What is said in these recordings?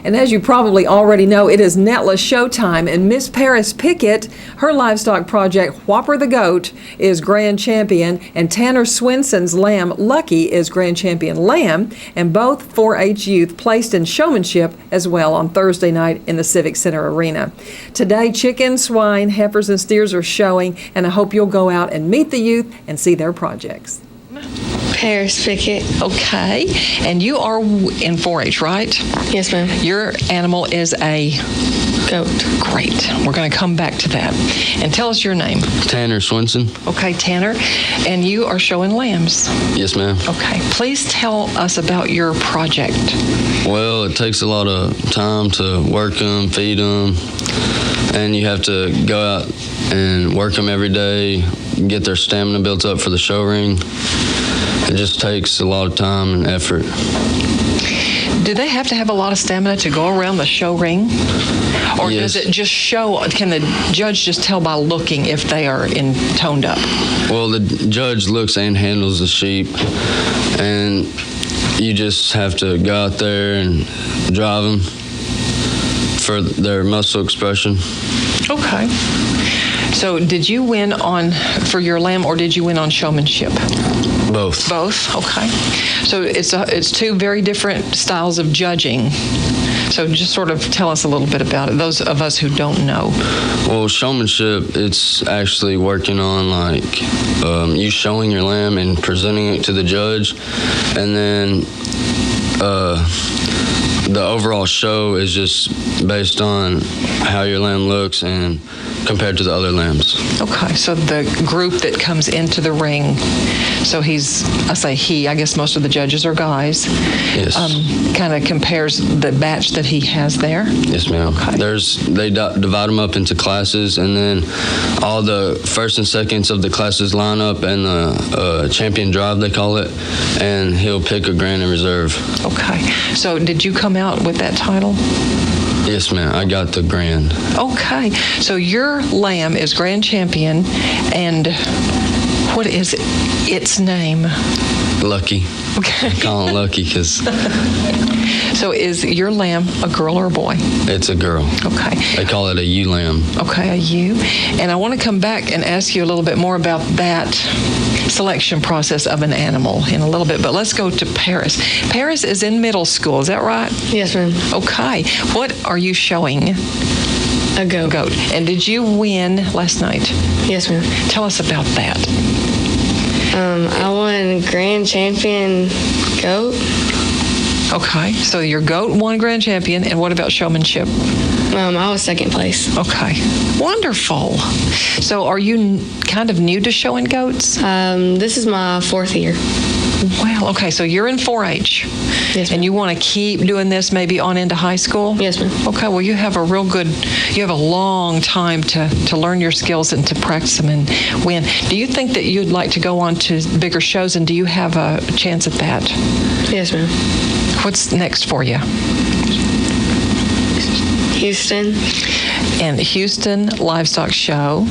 And as you probably already know, it is NETLA showtime, and Miss Paris Pickett, her livestock project, Whopper the Goat, is grand champion, and Tanner Swenson's lamb, Lucky, is grand champion lamb, and both 4-H youth placed in showmanship as well on Thursday night in the Civic Center Arena. Today, chicken, swine, heifers, and steers are showing, and I hope you'll go out and meet the youth and see their projects. Paris Pickett. Okay, and you are in 4-H, right? Yes, ma'am. Your animal is a Goat. Great. We're going to come back to that. And tell us your name. Tanner Swenson. Okay, Tanner, and you are showing lambs. Yes, ma'am. Okay, please tell us about your project. Well, it takes a lot of time to work them, feed them, and you have to go out and work them every day, get their stamina built up for the show ring. It just takes a lot of time and effort. Do they have to have a lot of stamina to go around the show ring? Or Yes. does it just show, can the judge just tell by looking if they are toned up? Well, the judge looks and handles the sheep, and you just have to go out there and drive them for their muscle expression. Okay. So did you win for your lamb, or did you win on showmanship? Both. Both, okay. So it's two very different styles of judging. So just sort of tell us a little bit about it, those of us who don't know. Well, showmanship, it's actually working on you showing your lamb and presenting it to the judge, and then the overall show is just based on how your lamb looks and compared to the other lambs. Okay, so the group that comes into the ring, so I guess most of the judges are guys. Yes. Kind of compares the batch that he has there. Yes, ma'am. Okay. They divide them up into classes, and then all the first and seconds of the classes line up and the champion drive, they call it, and he'll pick a grand and reserve. Okay, so did you come out with that title? Yes, ma'am. I got the grand. Okay, so your lamb is grand champion, and what is its name? Lucky. Okay. I call him Lucky because So is your lamb a girl or a boy? it's a girl. Okay. They call it a ewe lamb. Okay, a ewe. And I want to come back and ask you a little bit more about that selection process of an animal in a little bit, but let's go to Paris. Paris is in middle school, is that right? Yes, ma'am. Okay. What are you showing? A goat. Goat. And did you win last night? Yes, ma'am. Tell us about that. I won grand champion goat. Okay, so your goat won grand champion, and what about showmanship? I was second place. Okay, wonderful. So are you kind of new to showing goats? This is my 4th year. Well, okay, so you're in 4-H. Yes, ma'am. And you want to keep doing this maybe on into high school? Yes, ma'am. Okay, well, you have a long time to learn your skills and to practice them and win. Do you think that you'd like to go on to bigger shows, and do you have a chance at that? Yes, ma'am. What's next for you? Houston. And Houston Livestock Show.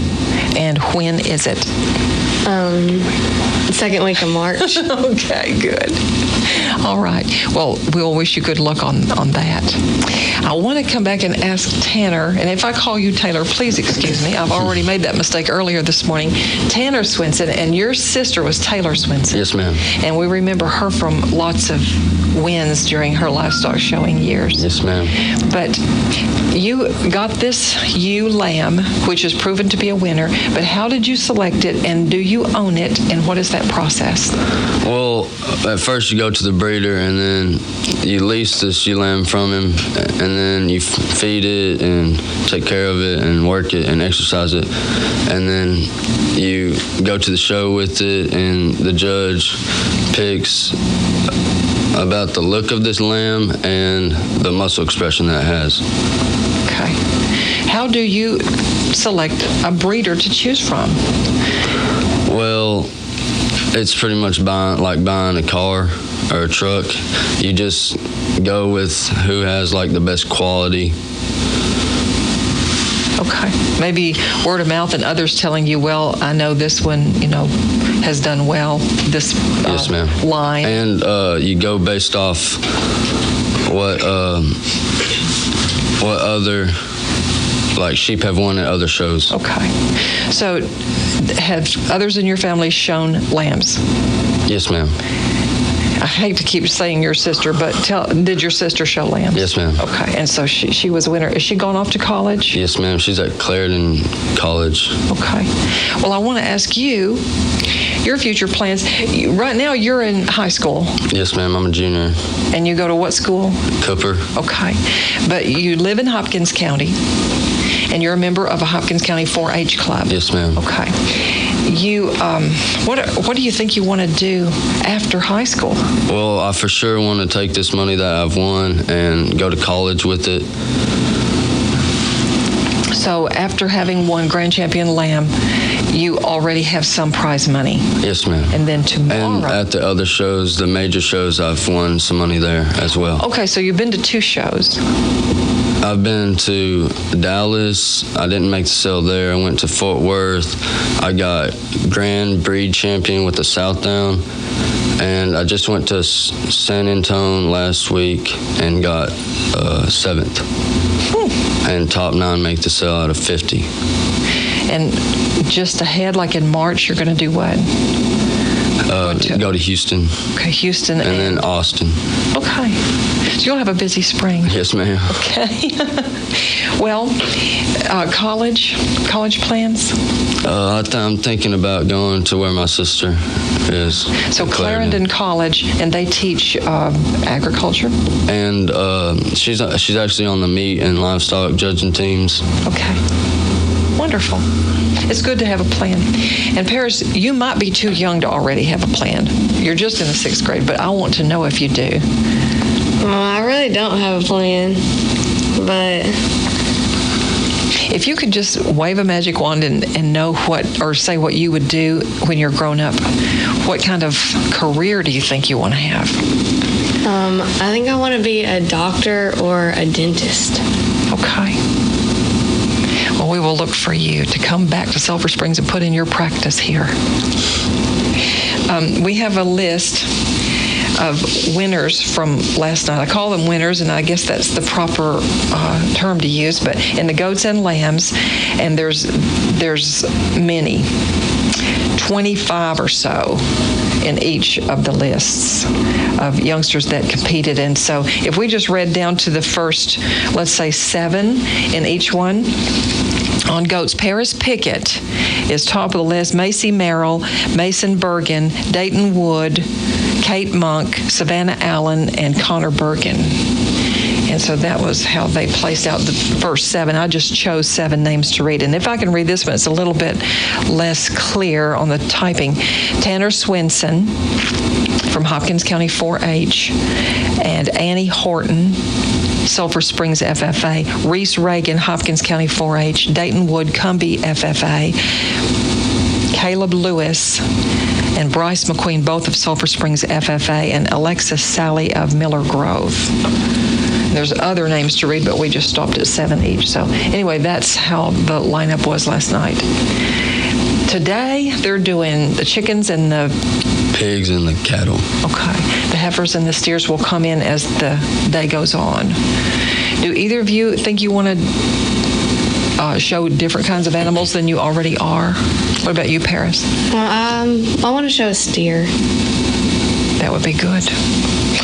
And when is it? Second week of March. Okay, good. All right. Well, we'll wish you good luck on that. I want to come back and ask Tanner, and if I call you Taylor, please excuse me. I've already made that mistake earlier this morning. Tanner Swenson, and your sister was Taylor Swenson. Yes, ma'am. And we remember her from lots of wins during her livestock showing years. Yes, ma'am. But you got this ewe lamb, which has proven to be a winner, but how did you select it, and do you own it, and what is that process? Well, at first you go to the breeder, and then you lease this ewe lamb from him, and then you feed it and take care of it and work it and exercise it, and then you go to the show with it, and the judge picks about the look of this lamb and the muscle expression that it has. Okay. How do you select a breeder to choose from? Well, it's pretty much buying a car or a truck. You just go with who has the best quality. Okay. Maybe word of mouth and others telling you, well, I know this one, has done well, this Yes, ma'am. line. And you go based off what what other sheep have won at other shows. Okay. So have others in your family shown lambs? Yes, ma'am. I hate to keep saying your sister, but did your sister show lambs? Yes, ma'am. Okay, and so she was a winner. Is she gone off to college? Yes, ma'am. She's at Clarendon College. Okay. Well, I want to ask you your future plans. Right now, you're in high school. Yes, ma'am. I'm a junior. And you go to what school? Cooper. Okay. But you live in Hopkins County, and you're a member of a Hopkins County 4-H club. Yes, ma'am. Okay. You, what do you think you want to do after high school? Well, I for sure want to take this money that I've won and go to college with it. So after having won Grand Champion Lamb, you already have some prize money. Yes, ma'am. And then tomorrow. And at the other shows, the major shows, I've won some money there as well. Okay, so you've been to 2 shows. I've been to Dallas. I didn't make the sale there. I went to Fort Worth. I got Grand Breed Champion with the Southdown. And I just went to San Antonio last week and got 7th. And top 9 make the sale out of 50. And just ahead, like in March, you're going to do what? Go to Houston. Okay, Houston. And then Austin. Okay. So you'll have a busy spring. Yes, ma'am. Okay. Well, college plans? I'm thinking about going to where my sister is. So Clarendon College, and they teach agriculture? And she's actually on the meat and livestock judging teams. Okay. Wonderful. It's good to have a plan. And Paris, you might be too young to already have a plan. You're just in the 6th grade, but I want to know if you do. I really don't have a plan, but if you could just wave a magic wand and know what, or say what you would do when you're grown up, what kind of career do you think you want to have? I think I want to be a doctor or a dentist. Okay. Well, we will look for you to come back to Sulphur Springs and put in your practice here. We have a list of winners from last night. I call them winners, and I guess that's the proper term to use, but in the goats and lambs, and there's many, 25 or so in each of the lists of youngsters that competed. And so if we just read down to the first, let's say 7 in each one. On goats, Paris Pickett is top of the list. Macy Merrill, Mason Bergen, Dayton Wood, Kate Monk, Savannah Allen, and Connor Bergen. And so that was how they placed out the first 7. I just chose 7 names to read. And if I can read this one, it's a little bit less clear on the typing. Tanner Swinson from Hopkins County 4-H, and Annie Horton, Sulphur Springs FFA, Reese Reagan, Hopkins County 4-H, Dayton Wood, Cumbie FFA, Caleb Lewis, and Bryce McQueen, both of Sulphur Springs FFA, and Alexis Sally of Miller Grove. There's other names to read, but we just stopped at 7 each. So anyway, that's how the lineup was last night. Today, they're doing the chickens and the pigs and the cattle. Okay. The heifers and the steers will come in as the day goes on. Do either of you think you want to show different kinds of animals than you already are? What about you, Paris? I want to show a steer. That would be good.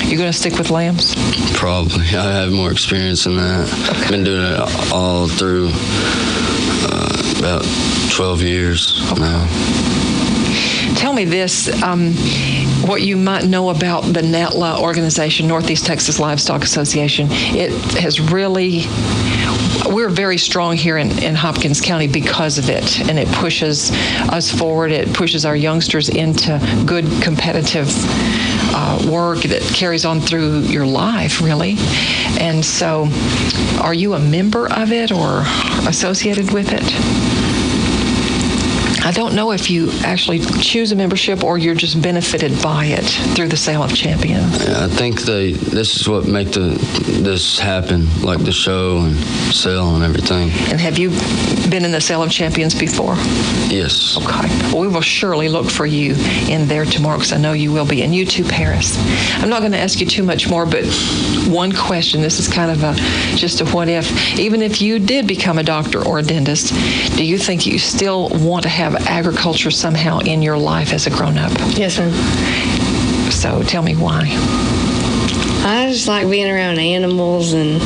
You going to stick with lambs? Probably. I have more experience in that. Okay. I've been doing it all through about 12 years now. Tell me this, what you might know about the NETLA organization, Northeast Texas Livestock Association. It has really, we're very strong here in Hopkins County because of it, and it pushes us forward. It pushes our youngsters into good competitive work that carries on through your life, really. And so, are you a member of it or associated with it? I don't know if you actually choose a membership or you're just benefited by it through the Sale of Champions. Yeah, I think this is what make this happen, like the show and sale and everything. And have you been in the Sale of Champions before? Yes. Okay. Well, we will surely look for you in there tomorrow because I know you will be. And you too, Paris. I'm not going to ask you too much more, but one question. This is kind of just a what if. Even if you did become a doctor or a dentist, do you think you still want to have agriculture somehow in your life as a grown-up? Yes, ma'am. So tell me why. I just like being around animals and...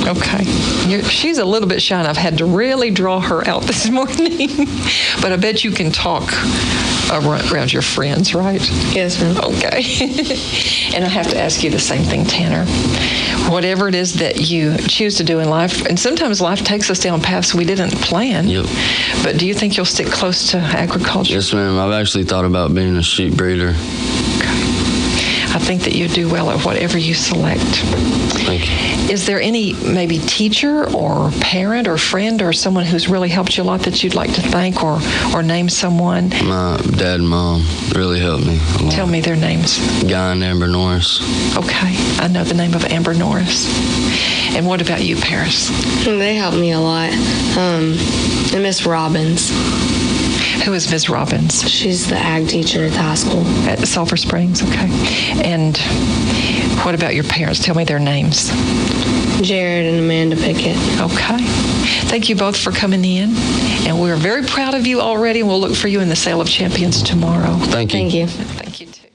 Okay. She's a little bit shy, and I've had to really draw her out this morning. But I bet you can talk around your friends, right? Yes, ma'am. Okay. And I have to ask you the same thing, Tanner. Whatever it is that you choose to do in life, and sometimes life takes us down paths we didn't plan. Yep. But do you think you'll stick close to agriculture? Yes, ma'am. I've actually thought about being a sheep breeder. I think that you do well at whatever you select. Thank you. Is there any maybe teacher or parent or friend or someone who's really helped you a lot that you'd like to thank or name someone? My dad and mom really helped me a lot. Tell me their names. Guy and Amber Norris. Okay, I know the name of Amber Norris. And what about you, Paris? They helped me a lot. And Miss Robbins. Who is Ms. Robbins? She's the ag teacher at the high school. At Sulphur Springs, okay. And what about your parents? Tell me their names. Jared and Amanda Pickett. Okay. Thank you both for coming in. And we're very proud of you already, and we'll look for you in the Sale of Champions tomorrow. Thank you. Thank you. Thank you, too.